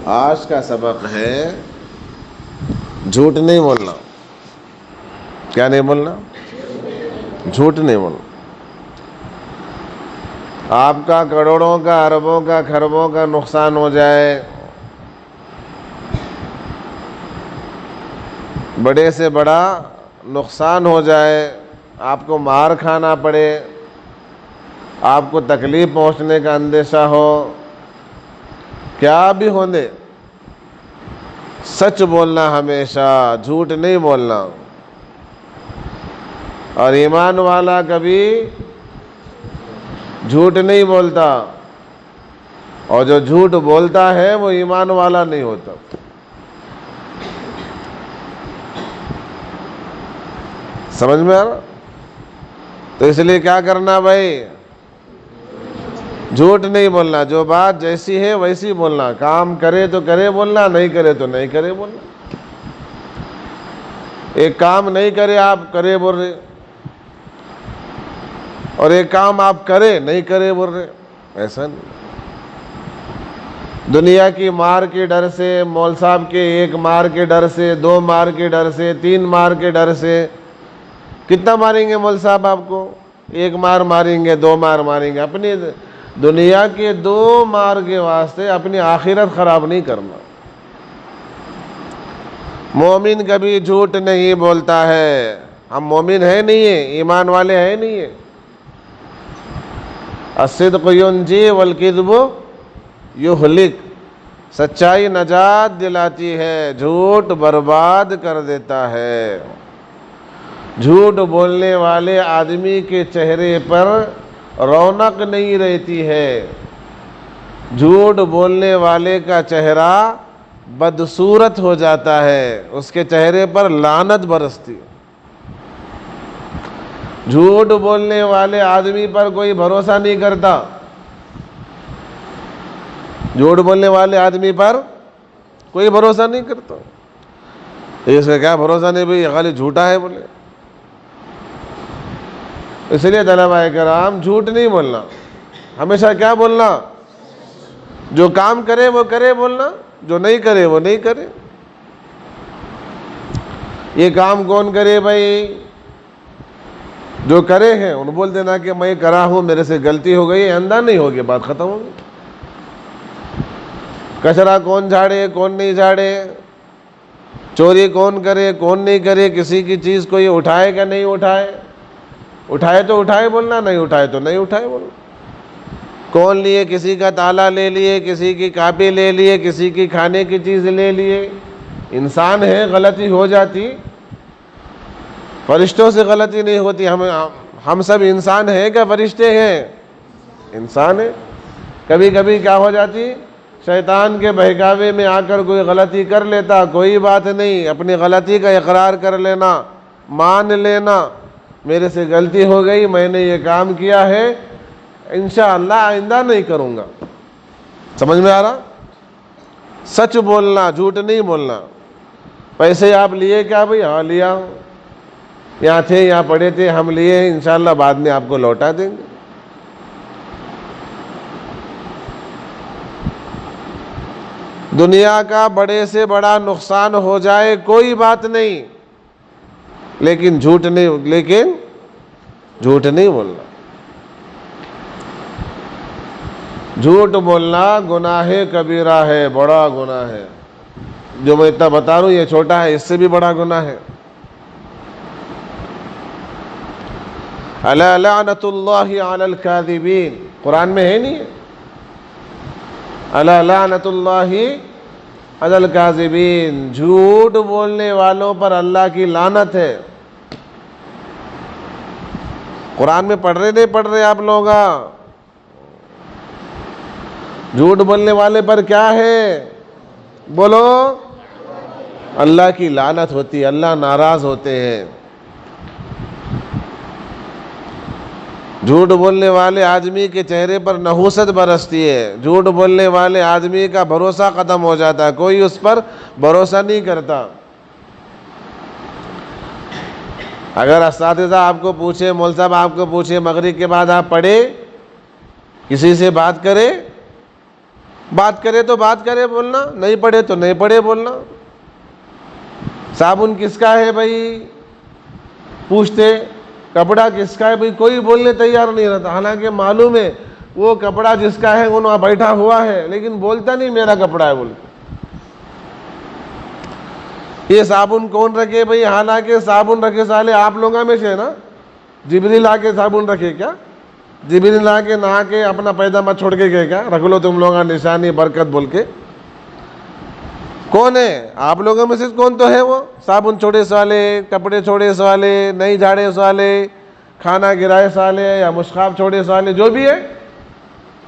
آج کا سبق ہے جھوٹ نہیں بولنا. کیا نہیں بولنا؟ جھوٹ نہیں بولنا. آپ کا کروڑوں کا، اربوں کا، کھربوں کا نقصان ہو جائے، بڑے سے بڑا نقصان ہو جائے، آپ کو مار کھانا پڑے، آپ کو تکلیف پہنچنے کا اندیشہ ہو، کیا بھی ہونے، سچ بولنا ہمیشہ، جھوٹ نہیں بولنا. اور ایمان والا کبھی جھوٹ نہیں بولتا، اور جو جھوٹ بولتا ہے وہ ایمان والا نہیں ہوتا. سمجھ میں آ رہا؟ تو اس لیے کیا کرنا بھائی؟ جھوٹ نہیں بولنا. جو بات جیسی ہے ویسی بولنا. کام کرے تو کرے بولنا، نہیں کرے تو نہیں کرے بولنا. ایک کام نہیں کرے آپ کرے بول رہے، اور ایک کام آپ کرے نہیں کرے بول رہے، ایسا نہیں. دنیا کی مار کے ڈر سے، مول صاحب کے ایک مار کے ڈر سے، 2 مار کے ڈر سے، 3 مار کے ڈر سے. کتنا ماریں گے مول صاحب آپ کو؟ 1 مار ماریں گے، 2 مار ماریں گے. اپنی دنیا کے 2 مار کے واسطے اپنی آخرت خراب نہیں کرنا. مومن کبھی جھوٹ نہیں بولتا ہے. ہم مومن ہیں نہیں ہیں، ایمان والے ہیں نہیں ہیں. الصدق ینجی والکذب یہلک. سچائی نجات دلاتی ہے، جھوٹ برباد کر دیتا ہے. جھوٹ بولنے والے آدمی کے چہرے پر رونق نہیں رہتی ہے. جھوٹ بولنے والے کا چہرہ بدصورت ہو جاتا ہے، اس کے چہرے پر لعنت برستی. جھوٹ بولنے والے آدمی پر کوئی بھروسہ نہیں کرتا. جھوٹ بولنے والے آدمی پر کوئی بھروسہ نہیں کرتا. اس کا کیا بھروسہ نہیں بھئی، یہ خالی جھوٹا ہے بولے. اس لیے طلباء کرام جھوٹ نہیں بولنا. ہمیشہ کیا بولنا؟ جو کام کرے وہ کرے بولنا، جو نہیں کرے وہ نہیں کرے. یہ کام کون کرے بھائی؟ جو کرے ہیں ان بول دینا کہ میں کرا ہوں، میرے سے غلطی ہو گئی، اندھا نہیں ہوگی، بات ختم ہوگی. کچرا کون جھاڑے، کون نہیں جھاڑے، چوری کون کرے، کون نہیں کرے، کسی کی چیز کوئی اٹھائے کہ نہیں اٹھائے، اٹھائے تو اٹھائے بولنا، نہیں اٹھائے تو نہیں اٹھائے بولنا. کون لیے، کسی کا تالا لے لیے، کسی کی کاپی لے لیے، کسی کی کھانے کی چیز لے لیے. انسان ہے، غلطی ہو جاتی. فرشتوں سے غلطی نہیں ہوتی. ہم سب انسان ہیں کہ فرشتے ہیں؟ انسان ہیں. کبھی کبھی کیا ہو جاتی؟ شیطان کے بہکاوے میں آ کر کوئی غلطی کر لیتا، کوئی بات نہیں، اپنی غلطی کا اقرار کر لینا، مان لینا، میرے سے غلطی ہو گئی، میں نے یہ کام کیا ہے، انشاءاللہ آئندہ نہیں کروں گا. سمجھ میں آ رہا؟ سچ بولنا، جھوٹ نہیں بولنا. پیسے آپ لیے کیا بھئی؟ ہاں لیا ہوں، یہاں تھے، یہاں پڑے تھے، ہم لیے ہیں، انشاءاللہ بعد میں آپ کو لوٹا دیں گے. دنیا کا بڑے سے بڑا نقصان ہو جائے کوئی بات نہیں، لیکن جھوٹ نہیں بولنا. جھوٹ بولنا گناہ کبیرہ ہے، بڑا گناہ ہے. جو میں اتنا بتا رہا ہوں یہ چھوٹا ہے، اس سے بھی بڑا گناہ ہے. الا لعنۃ اللہ علی الکاذبین، قرآن میں ہے نہیں؟ الا لعنۃ اللہ علی الکاذبین، جھوٹ بولنے والوں پر اللہ کی لعنت ہے. قرآن میں پڑھ رہے نہیں پڑھ رہے آپ لوگ؟ جھوٹ بولنے والے پر کیا ہے؟ بولو، اللہ کی لعنت ہوتی ہے، اللہ ناراض ہوتے ہیں. جھوٹ بولنے والے آدمی کے چہرے پر نحوست برستی ہے. جھوٹ بولنے والے آدمی کا بھروسہ ختم ہو جاتا ہے، کوئی اس پر بھروسہ نہیں کرتا. اگر اساتذہ آپ کو پوچھے، مول صاحب آپ کو پوچھے، مغرب کے بعد آپ پڑھے، کسی سے بات کرے، بات کرے تو بات کرے بولنا، نہیں پڑھے تو نہیں پڑھے بولنا۔ صابن کس کا ہے بھائی پوچھتے، کپڑا کس کا ہے بھائی، کوئی بولنے تیار نہیں رہتا، حالانکہ معلوم ہے وہ کپڑا جس کا ہے وہ وہاں بیٹھا ہوا ہے، لیکن بولتا نہیں میرا کپڑا ہے بول کے۔ یہ صابن کون رکھے بھائی، حالانکہ صابن رکھے سالے آپ لوگوں میں سے ہے نا، جبریل آ کے صابن رکھے کیا، جبریل آ کے نہا کے اپنا پیدامہ چھوڑ کے گئے کیا، رکھ لو تم لوگوں نشانی برکت بول کے؟ کون ہے آپ لوگوں میں سے، کون تو ہے وہ صابن چھوڑے سوالے، کپڑے چھوڑے سوالے، نہیں جھاڑے سوالے، کھانا گرائے سوالے یا مشقاب چھوڑے سوالے، جو بھی ہے۔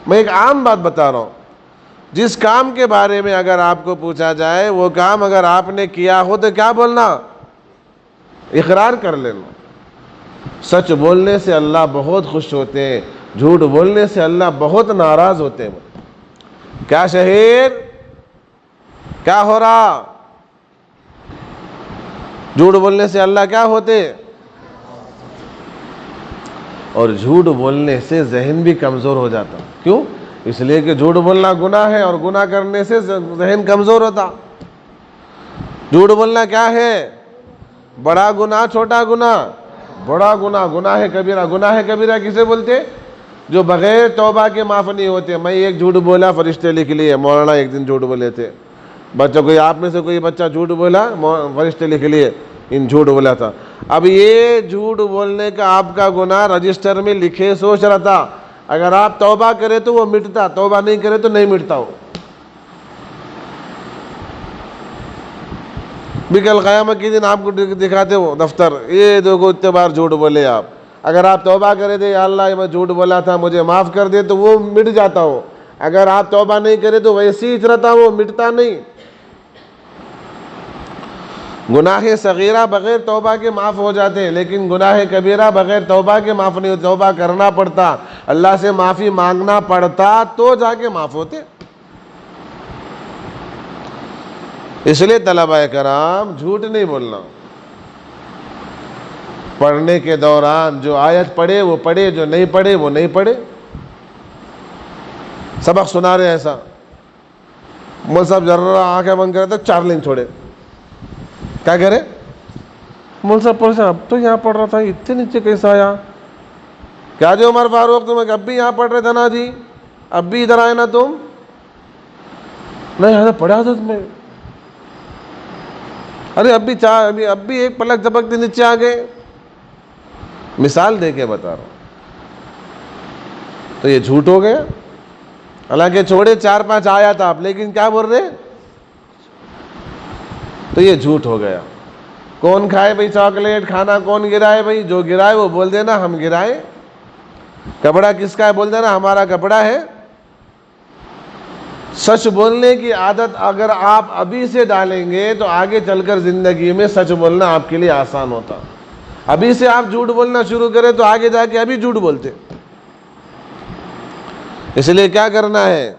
میں ایک عام بات بتا رہا ہوں، جس کام کے بارے میں اگر آپ کو پوچھا جائے وہ کام اگر آپ نے کیا ہو تو کیا بولنا، اقرار کر لینا۔ سچ بولنے سے اللہ بہت خوش ہوتے ہیں، جھوٹ بولنے سے اللہ بہت ناراض ہوتے ہیں۔ کیا شہیر کیا ہو رہا، جھوٹ بولنے سے اللہ کیا ہوتے، اور جھوٹ بولنے سے ذہن بھی کمزور ہو جاتا۔ کیوں؟ اس لیے کہ جھوٹ بولنا گناہ ہے، اور گناہ کرنے سے ذہن کمزور ہوتا۔ جھوٹ بولنا کیا ہے، بڑا گناہ چھوٹا گناہ، بڑا گناہ گناہ ہے کبیرہ۔ گناہ ہے کبیرہ کسے بولتے؟ جو بغیر توبہ کے معاف نہیں ہوتے۔ میں ایک جھوٹ بولا فرشتے لکھ لیے، مولانا ایک دن جھوٹ بولے تھے، بچہ کوئی آپ میں سے کوئی بچہ جھوٹ بولا، فرشتے لکھ لیے ان جھوٹ بولا تھا۔ اب یہ جھوٹ بولنے کا آپ کا گناہ رجسٹر میں لکھے سوچ رہا تھا، اگر آپ توبہ کرے تو وہ مٹتا، توبہ نہیں کرے تو نہیں مٹتا۔ ہو بھی کل قیامت کے دن آپ کو دکھاتے ہو دفتر، یہ دیکھو اتنے بار جھوٹ بولے آپ، اگر آپ توبہ کرے تھے یا اللہ میں جھوٹ بولا تھا مجھے معاف کر دے تو وہ مٹ جاتا ہو، اگر آپ توبہ نہیں کرے تو ویسے ہی رہتا، وہ مٹتا نہیں۔ گناہ صغیرہ بغیر توبہ کے معاف ہو جاتے ہیں، لیکن گناہ کبیرہ بغیر توبہ کے معاف نہیں ہوتے، توبہ کرنا پڑتا، اللہ سے معافی مانگنا پڑتا تو جا کے معاف ہوتے۔ اس لیے طلبہ کرام جھوٹ نہیں بولنا، پڑھنے کے دوران جو آیت پڑھے وہ پڑھے، جو نہیں پڑھے وہ نہیں پڑھے۔ سبق سنا رہے ایسا مول صاحب ذرا آنکھیں بند کرے تو 4 لائن چھوڑے، کیا کرے مول صاحب؟ پڑھ اب تو یہاں پڑھ رہا تھا، اتنے نیچے کیسا آیا؟ کیا جو عمر فاروق تمہیں اب بھی یہاں پڑھ رہے تھا نا جی، اب بھی ادھر آئے نا تم؟ نہیں حضرت پڑھا تھا تمہیں، ارے اب بھی ایک پلک جھپکتے نیچے آ گئے۔ مثال دے کے بتا رہا ہوں، تو یہ جھوٹ ہو گیا۔ حالانکہ چھوڑے 4-5 آیا تھا آپ، لیکن کیا بول رہے؟ تو یہ جھوٹ ہو گیا۔ کون کھائے بھائی چاکلیٹ، کھانا کون گرائے بھائی؟ جو گرائے وہ بول دینا ہم گرائے۔ کپڑا کس کا ہے بول دینا ہمارا کپڑا ہے۔ سچ بولنے کی عادت اگر آپ ابھی سے ڈالیں گے تو آگے چل کر زندگی میں سچ بولنا آپ کے لیے آسان ہوتا۔ ابھی سے آپ جھوٹ بولنا شروع کریں تو آگے جا کے ابھی جھوٹ بولتے۔ اس لیے کیا کرنا ہے؟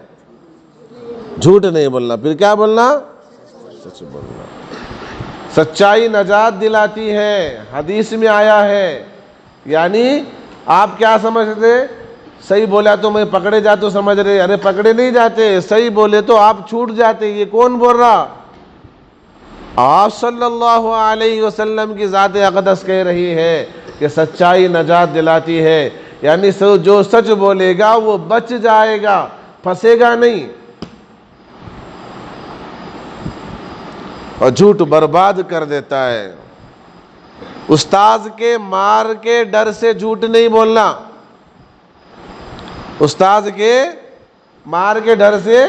جھوٹ نہیں بولنا، پھر کیا بولنا؟ سچ بولنا۔ سچائی نجات دلاتی ہے، حدیث میں آیا ہے۔ یعنی آپ کیا سمجھتے؟ صحیح بولا تو میں پکڑے جا تو سمجھ رہے، ارے پکڑے نہیں جاتے، صحیح بولے تو آپ چھوٹ جاتے۔ یہ کون بول رہا؟ آپ صلی اللہ علیہ وسلم کی ذات اقدس کہہ رہی ہے کہ سچائی نجات دلاتی ہے، یعنی جو سچ بولے گا وہ بچ جائے گا، پھنسے گا نہیں۔ اور جھوٹ برباد کر دیتا ہے۔ استاذ کے مار کے ڈر سے جھوٹ نہیں بولنا، استاذ کے مار کے ڈر سے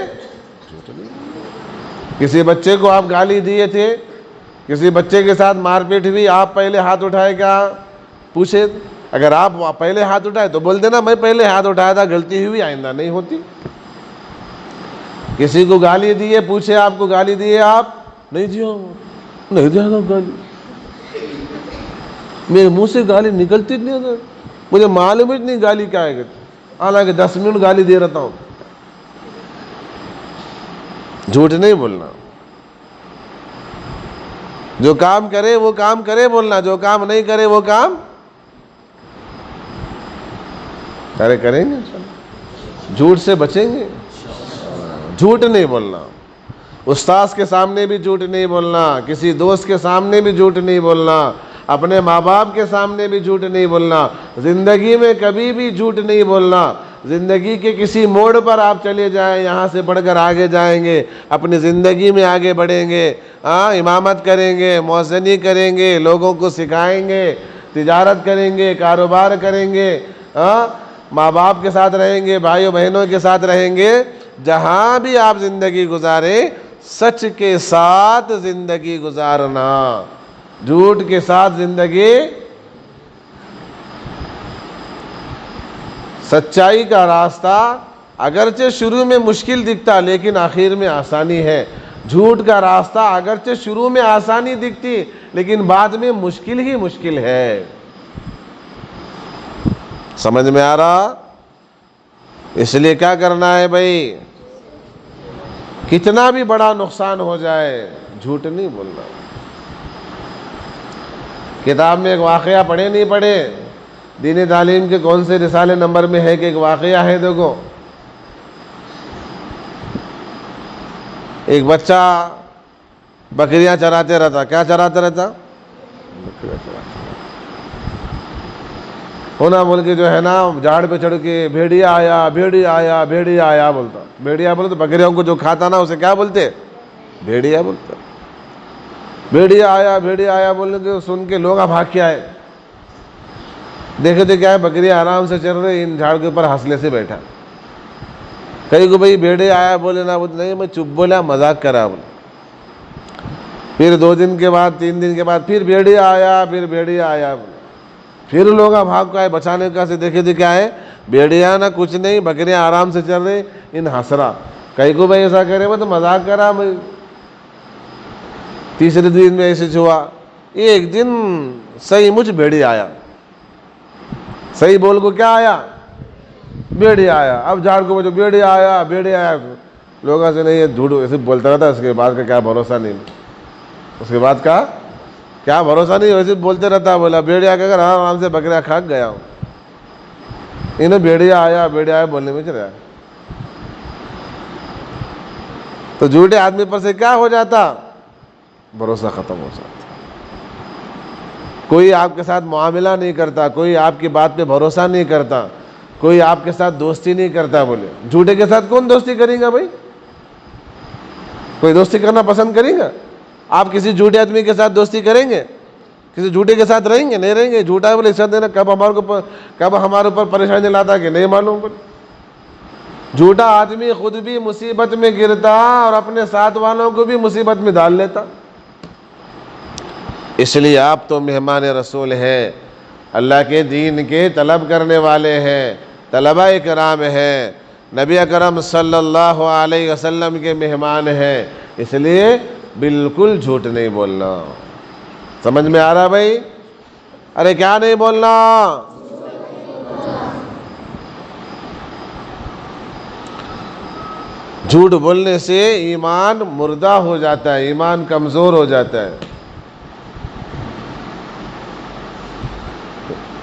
جھوٹ نہیں۔ کسی بچے کو آپ گالی دیے تھے، کسی بچے کے ساتھ مار پیٹ ہوئی، آپ پہلے ہاتھ اٹھائے کیا پوچھے؟ اگر آپ پہلے ہاتھ اٹھائے تو بول دینا میں پہلے ہاتھ اٹھایا تھا، غلطی ہوئی، آئندہ نہیں ہوتی۔ کسی کو گالی دیے، پوچھے آپ کو گالی دیے آپ؟ نہیں دیا تھا گالی، میرے منہ سے گالی نکلتی نہیں تھا، مجھے معلوم ہی نہیں گالی کیا ہے، حالانکہ 10 منٹ گالی دے رہتا ہوں۔ جھوٹ نہیں بولنا، جو کام کرے وہ کام کرے بولنا، جو کام نہیں کرے وہ کام کریں گے، جھوٹ سے بچیں گے، جھوٹ نہیں بولنا، استاذ کے سامنے بھی جھوٹ نہیں بولنا، کسی دوست کے سامنے بھی جھوٹ نہیں بولنا، اپنے ماں باپ کے سامنے بھی جھوٹ نہیں بولنا، زندگی میں کبھی بھی جھوٹ نہیں بولنا۔ زندگی کے کسی موڑ پر آپ چلے جائیں، یہاں سے بڑھ کر آگے جائیں گے، اپنی زندگی میں آگے بڑھیں گے، امامت کریں گے، مؤذنی کریں گے، لوگوں کو سکھائیں گے، تجارت کریں گے، کاروبار کریں گے، ماں باپ کے ساتھ رہیں گے، بھائیوں بہنوں کے ساتھ رہیں گے۔ جہاں بھی آپ زندگی گزاریں، سچ کے ساتھ زندگی گزارنا، جھوٹ کے ساتھ زندگی۔ سچائی کا راستہ اگرچہ شروع میں مشکل دکھتا لیکن آخر میں آسانی ہے، جھوٹ کا راستہ اگرچہ شروع میں آسانی دکھتی لیکن بعد میں مشکل ہی مشکل ہے۔ سمجھ میں آ رہا؟ اس لیے کیا کرنا ہے بھائی، کتنا بھی بڑا نقصان ہو جائے جھوٹ نہیں بولنا۔ کتاب میں ایک واقعہ پڑھے نہیں پڑھے، دینی تعلیم کے کون سے رسالے نمبر میں ہے کہ ایک واقعہ ہے، دیکھو ایک بچہ بکریاں چراتے رہتا۔ کیا چراتے رہتا؟ بکریاں چراتا ہونا بول کے جو ہے نا جھاڑ پہ چڑھ کے بھیڑیا آیا، بھیڑیا آیا، بھیڑیا آیا بولتا۔ بھیڑیا بولے تو بکریوں کو جو کھاتا نا اسے کیا بولتے؟ بھیڑیا بولتا۔ بھیڑیا آیا، بھیڑیا آیا بولنے کے سن کے لوگ بھاگ کے آئے، دیکھے تو کیا ہے، بکریاں آرام سے چل رہے، ان جھاڑ کے اوپر حوصلے سے بیٹھا۔ کئی کو بھائی بھیڑیا آیا بولے نا، بولے نہیں میں چپ بولا، مذاق کرا بولے۔ پھر 2 دن کے بعد 3 دن کے بعد پھر بھیڑیا آیا، پھر بھیڑیا آیا بولے، پھر لوگ بھاگ کے آئے بچانے کا سے، دیکھے تو کیا ہے، بھیڑیا نا کچھ نہیں، بکریاں آرام سے چل رہے، ان ہنس رہا۔ کئی کو بھائی ایسا کرے وہ تو مذاق کرا بھائی۔ تیسرے دن میں ایسے ہوا، ایک دن صحیح مجھ بھیڑیا آیا، صحیح بول کو کیا آیا؟ بھیڑیا آیا۔ اب جھاڑ کو جو بھیڑیا آیا، بھیڑیا آیا، لوگوں سے نہیں یہ جھوٹ ایسے بولتا رہتا، اس کے بعد کا کیا بھروسہ نہیں، اس کے بعد کا کیا بھروسہ نہیں، ویسے بولتے رہتا۔ بولا بھیڑیا کہ اگر آرام سے بکریاں کھا گیا ہوں، انہیں بھیڑیا آیا، بھیڑیا آیا بولنے میں چل رہا ہے۔ تو جھوٹے آدمی پر سے کیا ہو جاتا؟ بھروسہ ختم ہو جاتا۔ کوئی آپ کے ساتھ معاملہ نہیں کرتا، کوئی آپ کی بات پہ بھروسہ نہیں کرتا، کوئی آپ کے ساتھ دوستی نہیں کرتا۔ بولے جھوٹے کے ساتھ کون دوستی کرے گا بھائی؟ کوئی دوستی کرنا پسند کرے گا؟ آپ کسی جھوٹے آدمی کے ساتھ دوستی کریں گے؟ کسی جھوٹے کے ساتھ رہیں گے؟ نہیں رہیں گے۔ جھوٹا بولے اس دینا کب ہمارے اوپر پریشانی لاتا کہ نہیں معلوم۔ جھوٹا آدمی خود بھی مصیبت میں گرتا اور اپنے ساتھ والوں کو بھی مصیبت میں ڈال لیتا۔ اس لیے آپ تو مہمان رسول ہیں، اللہ کے دین کے طلب کرنے والے ہیں، طلبہ کرام ہیں، نبی اکرم صلی اللہ علیہ وسلم کے مہمان ہیں، اس لیے بالکل جھوٹ نہیں بولنا۔ سمجھ میں آ رہا بھائی؟ ارے کیا نہیں بولنا؟ جھوٹ بولنے سے ایمان مردہ ہو جاتا ہے، ایمان کمزور ہو جاتا ہے۔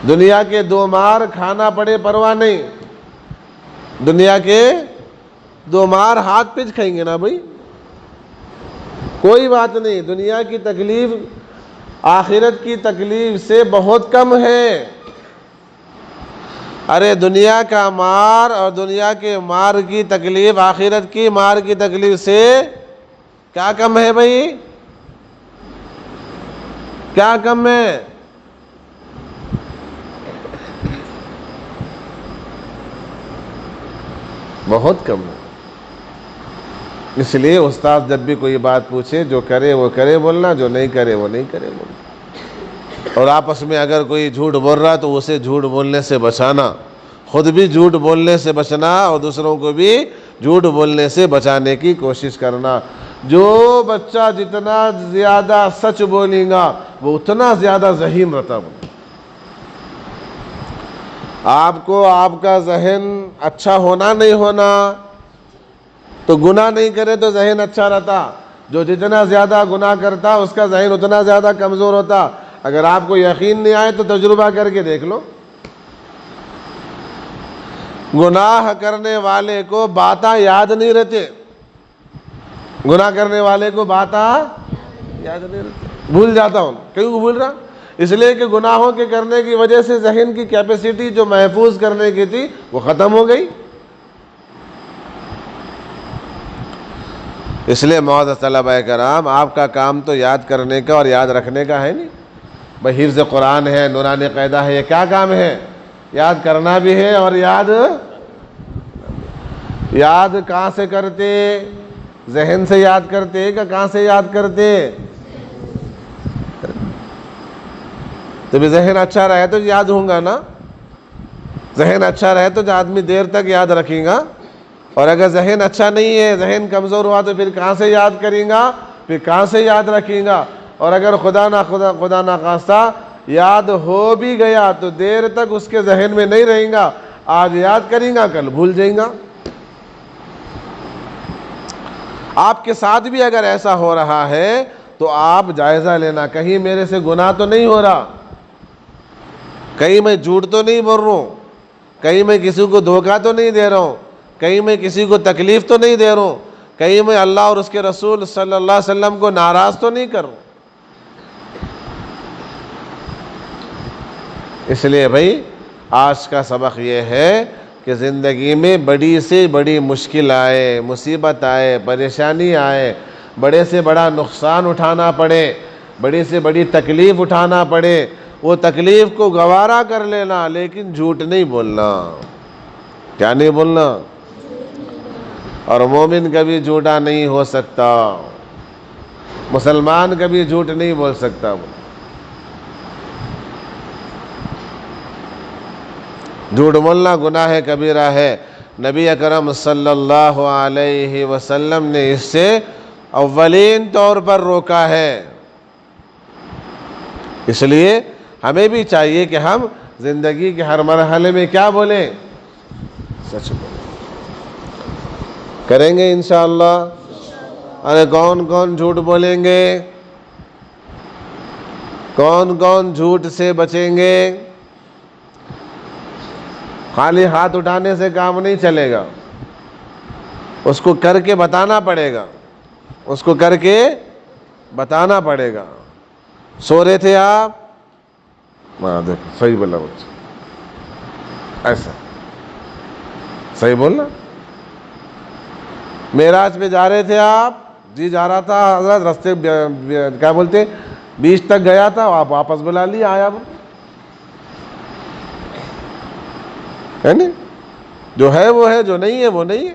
دنیا کے 2 مار کھانا پڑے پرواہ نہیں، دنیا کے 2 مار ہاتھ پہ کھائیں گے نا بھائی، کوئی بات نہیں، دنیا کی تکلیف آخرت کی تکلیف سے بہت کم ہے۔ ارے دنیا کا مار اور دنیا کے مار کی تکلیف آخرت کی مار کی تکلیف سے کیا کم ہے بھائی؟ کیا کم ہے؟ بہت کم ہے۔ اس لیے استاد جب بھی کوئی بات پوچھے، جو کرے وہ کرے بولنا، جو نہیں کرے وہ نہیں کرے بولنا۔ اور آپس میں اگر کوئی جھوٹ بول رہا تو اسے جھوٹ بولنے سے بچانا، خود بھی جھوٹ بولنے سے بچنا اور دوسروں کو بھی جھوٹ بولنے سے بچانے کی کوشش کرنا۔ جو بچہ جتنا زیادہ سچ بولے گا وہ اتنا زیادہ ذہین رہتا۔ آپ کو آپ کا ذہن اچھا ہونا نہیں ہونا، تو گناہ نہیں کرے تو ذہن اچھا رہتا۔ جو جتنا زیادہ گناہ کرتا اس کا ذہن اتنا زیادہ کمزور ہوتا۔ اگر آپ کو یقین نہیں آئے تو تجربہ کر کے دیکھ لو۔ گناہ کرنے والے کو باتیں یاد نہیں رہتے، گناہ کرنے والے کو بات یاد نہیں رہتی، بھول جاتا ہوں. کیوں بھول رہا؟ اس لیے کہ گناہوں کے کرنے کی وجہ سے ذہن کی کیپیسٹی جو محفوظ کرنے کی تھی وہ ختم ہو گئی. اس لیے معزز طلبہ کرام، آپ کا کام تو یاد کرنے کا اور یاد رکھنے کا ہے نہیں. بھائی حفظ قرآن ہے، نورانی قاعدہ ہے، یہ کیا کام ہے؟ یاد کرنا بھی ہے. اور یاد کہاں سے کرتے؟ ذہن سے یاد کرتے کہ کہاں سے یاد کرتے؟ تو بھی ذہن اچھا رہے تو یاد ہوں گا نا. ذہن اچھا رہے تو آدمی دیر تک یاد رکھیں گا. اور اگر ذہن اچھا نہیں ہے، ذہن کمزور ہوا تو پھر کہاں سے یاد کریں گا؟ پھر کہاں سے یاد رکھیں گا؟ اور اگر خدا نہ خواستہ یاد ہو بھی گیا تو دیر تک اس کے ذہن میں نہیں رہیں گا. آج یاد کریں گا، کل بھول جائیں گا. آپ کے ساتھ بھی اگر ایسا ہو رہا ہے تو آپ جائزہ لینا، کہیں میرے سے گناہ تو نہیں ہو رہا، کہیں میں جھوٹ تو نہیں بول رہا ہوں، کہیں میں کسی کو دھوکہ تو نہیں دے رہا ہوں، کہیں میں کسی کو تکلیف تو نہیں دے رہا ہوں، کہیں میں اللہ اور اس کے رسول صلی اللہ علیہ وسلم کو ناراض تو نہیں کر رہا ہوں. اس لیے بھائی آج کا سبق یہ ہے کہ زندگی میں بڑی سے بڑی مشکل آئے، مصیبت آئے، پریشانی آئے، بڑے سے بڑا نقصان اٹھانا پڑے، بڑی سے بڑی تکلیف اٹھانا پڑے، وہ تکلیف کو گوارا کر لینا، لیکن جھوٹ نہیں بولنا. کیا نہیں بولنا؟ اور مومن کبھی جھوٹا نہیں ہو سکتا، مسلمان کبھی جھوٹ نہیں بول سکتا. جھوٹ بولنا گناہ کبیرہ ہے. نبی اکرم صلی اللہ علیہ وسلم نے اس سے اولین طور پر روکا ہے. اس لیے ہمیں بھی چاہیے کہ ہم زندگی کے ہر مرحلے میں کیا بولیں؟ سچ بولیں. کریں گے انشاءاللہ. ارے کون کون جھوٹ بولیں گے؟ کون کون جھوٹ سے بچیں گے؟ خالی ہاتھ اٹھانے سے کام نہیں چلے گا، اس کو کر کے بتانا پڑے گا، اس کو کر کے بتانا پڑے گا. سو رہے تھے آپ؟ ہاں دیکھو صحیح بولا بچہ، ایسا صحیح بولنا. معراج پہ جا رہے تھے آپ؟ جی جا رہا تھا حضرت، رستے کیا بولتے بیچ تک گیا تھا، آپ واپس بلا لیا، آیا ہے نا؟ جو ہے وہ ہے، جو نہیں ہے وہ نہیں ہے.